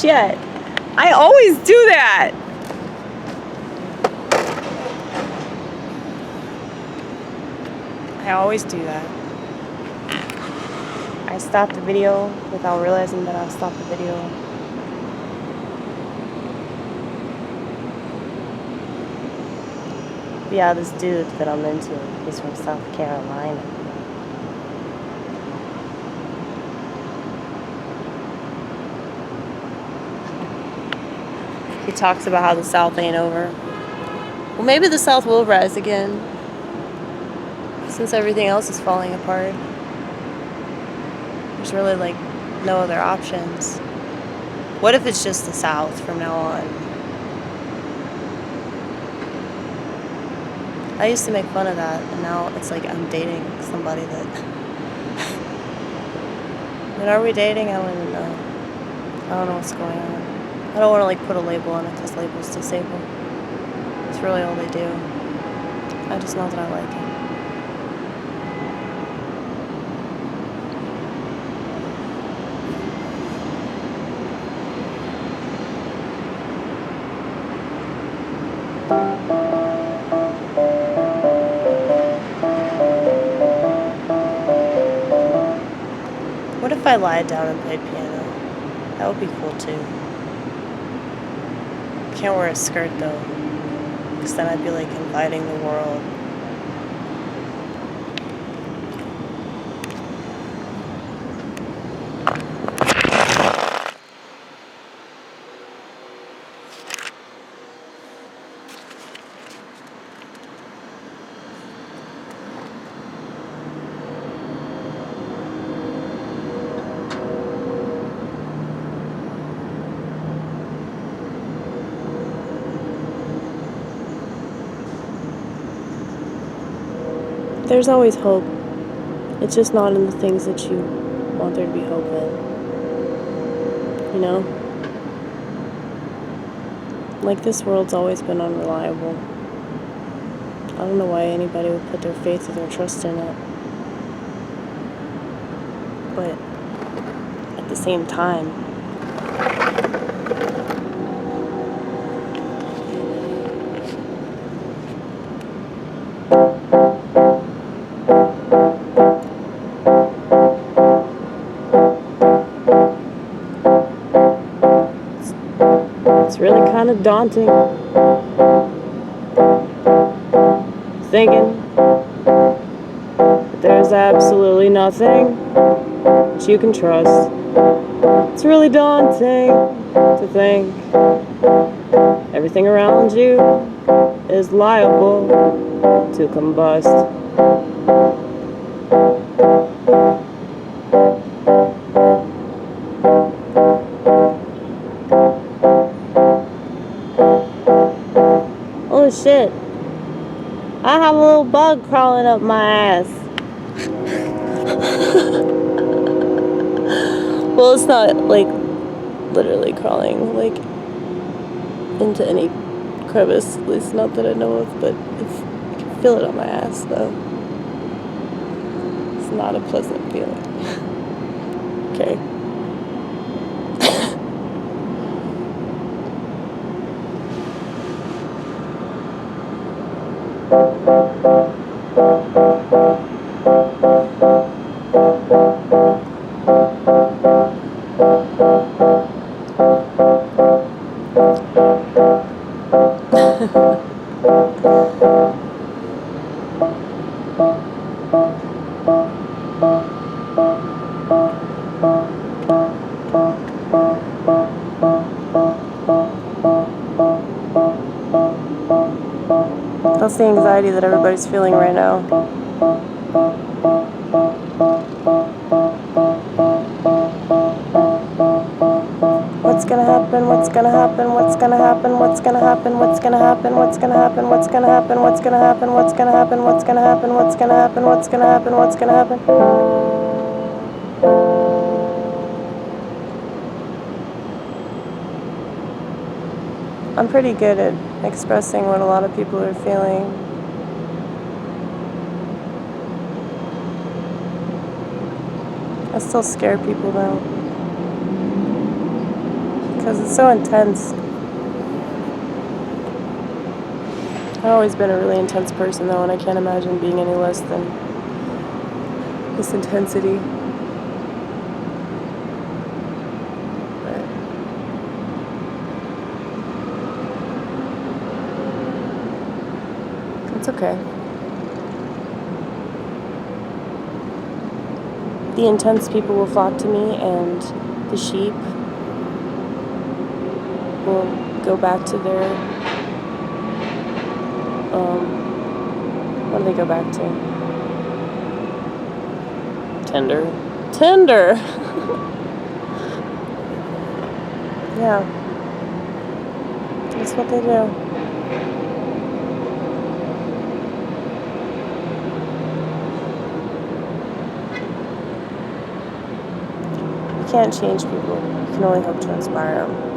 yet. I always do that. I always do that. I stopped the video without realizing that I stopped the video. But yeah, this dude that I'm into, he's from South Carolina. He talks about how the South ain't over. Well, maybe the South will rise again, since everything else is falling apart. There's really like no other options. What if it's just the South from now on? I used to make fun of that, and now it's like I'm dating somebody that... When are we dating? I don't even know. I don't know what's going on. I don't want to like put a label on it because labels disable. It's really all they do. I just know that I like it. What if I lied down and played piano? That would be cool too. Can't wear a skirt though, because then I'd be like inviting the world. There's always hope. It's just not in the things that you want there to be hope in. You know? Like, this world's always been unreliable. I don't know why anybody would put their faith or their trust in it. But at the same time, it's really kind of daunting. Thinking that there's absolutely nothing that you can trust. It's really daunting to think everything around you is liable to combust. Oh shit. I have a little bug crawling up my ass. Well, it's not like literally crawling like into any crevice, at least not that I know of, but I can feel it on my ass though. It's not a pleasant feeling. Okay. That's the anxiety that everybody's feeling right now. What's gonna happen? What's gonna happen? What's gonna happen? What's gonna happen? What's gonna happen? What's gonna happen? What's gonna happen? What's gonna happen? What's gonna happen? What's gonna happen? What's gonna happen? What's gonna happen? What's gonna happen? I'm pretty good at expressing what a lot of people are feeling. I still scare people though, because it's so intense. I've always been a really intense person, though, and I can't imagine being any less than this intensity. But it's okay. The intense people will flock to me, and the sheep will go back to their, what do they go back to? Tender. Yeah. That's what they do. You can't change people. You can only hope to inspire them.